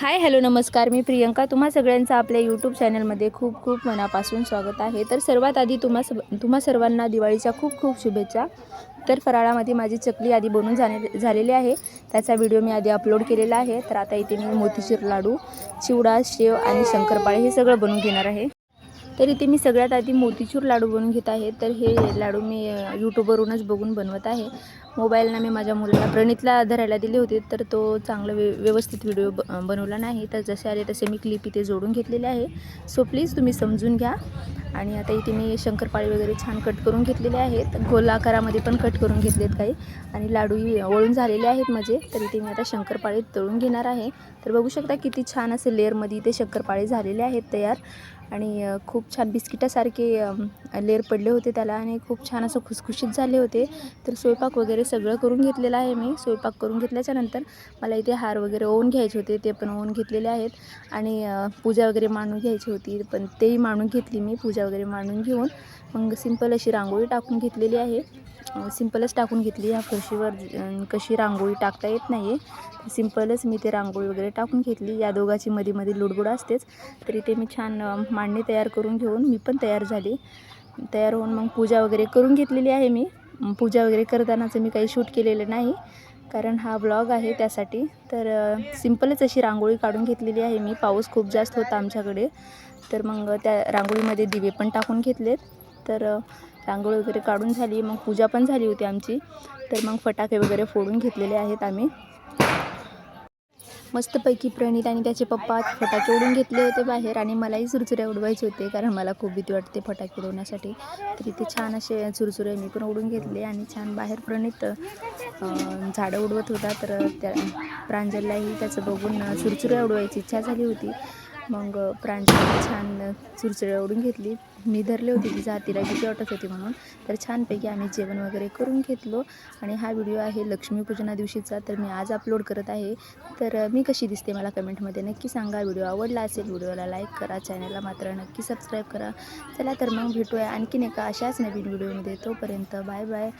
Hi hello नमस्कार, मी प्रियंका. तुम्हा सगळ्यांचं आपल्या यूट्यूब चॅनलमध्ये खूप खूप मनापासून स्वागत आहे. तर सर्वात आधी तुम्हा सर्वांना दिवाळीच्या खूप खूप शुभेच्छा. तर फराळामध्ये माझी चकली आधी बनवून झालेली आहे. त्याचा व्हिडिओ मी आधी अपलोड केलेला आहे. तर आता इथे मी मोतीचूर लाडू, चिवडा, शेव आणि शंकरपाळे हे सगळं बनवून घेणार आहे. तर इथे मी सगळ्यात आधी मोतीचूर लाडू बनवून घेत आहे. तर हे लाडू मी यूट्यूबवरूनच बघून बनवत आहे. मोबाईलला मी माझ्या मुलाला प्रणितला धरायला दिले होते, तर तो चांगला व्यवस्थित व्हिडिओ बनवला नाही. तर जसे आले तसे मी क्लिप इथे जोडून घेतलेले आहे. सो प्लीज तुम्ही समजून घ्या. आणि आता इथे मी शंकरपाळे वगैरे छान कट करून घेतलेले आहेत. गोल आकारामध्ये पण कट करून घेतलेत काही. आणि लाडूही वळून झालेले आहेत माझे. तर इथे मी आता शंकरपाळे तळून घेणार आहे. तर बघू शकता किती छान असे लेअरमध्ये इथे शंकरपाळे झालेले आहेत तयार. आणि खूप छान बिस्किटासारखे लेअर पडले होते त्याला आणि खूप छान असं खुसखुशीत झाले होते. तर स्वयंपाक वगैरे सगळं करून घेतलेलं आहे मी. स्वयंपाक करून घेतल्याच्यानंतर मला इथे हार वगैरे ओवून घ्यायचे होते, ते पण ओवून घेतलेले आहेत. आणि पूजा वगैरे मांडून घ्यायची होती, पण तेही मांडून घेतली मी. पूजा वगैरे मांडून घेऊन मग सिंपल अशी रांगोळी टाकून घेतलेली आहे. सिंपलच टाकून घेतली. या फरशीवर कशी रांगोळी टाकता येत नाही आहे, सिंपलच मी ते रांगोळी वगैरे टाकून घेतली. या दोघाची मध्ये मध्ये लुडबुड असतेच. तर इथे मी छान मांडणी तयार करून घेऊन मी पण तयार झाली. तयार होऊन मग पूजा वगैरे करून घेतलेली आहे मी. पूजा वगैरे करतानाचं मी काही शूट केलेलं नाही, कारण हा ब्लॉग आहे त्यासाठी. तर सिंपलच अशी रांगोळी काढून घेतलेली आहे मी. पाऊस खूप जास्त होता आमच्याकडे, तर मग त्या रांगोळीमध्ये दिवे पण टाकून घेतलेत. तर रांगोळी वगैरे काढून झाली, मग पूजा पण झाली होती आमची. तर मग फटाके वगैरे फोडून घेतलेले आहेत आम्ही. मस्तपैकी प्रणित आणि त्याचे पप्पा फटाके उडून घेतले होते बाहेर. आणि मलाही सुरसुऱ्या उडवायचे होते, कारण मला खूप भीती वाटते फटाके उडवण्यासाठी. तर इथे छान असे सुरसुरे मी पण उडून घेतले. आणि छान बाहेर प्रणित झाडं उडवत होता, तर त्या प्रांजललाही त्याचं बघून सुरसुऱ्या उडवायची इच्छा झाली होती. मग प्रांजलने छान सुरसुऱ्या उडून घेतली. मी धरले होते तिच्या हातीला, भीती वाटत होती म्हणून. तर छानपैकी आम्ही जेवण वगैरे करून घेतलो. आणि हा व्हिडिओ आहे लक्ष्मीपूजना दिवशीचा, तर मी आज अपलोड करत आहे. तर मी कशी दिसते मला कमेंटमध्ये नक्की सांगा. व्हिडिओ आवडला असेल व्हिडिओला लाईक करा, चॅनलला मात्र नक्की सबस्क्राईब करा. चला तर मग भेटूया आणखीन एका अशाच नवीन व्हिडिओमध्ये. तोपर्यंत बाय बाय.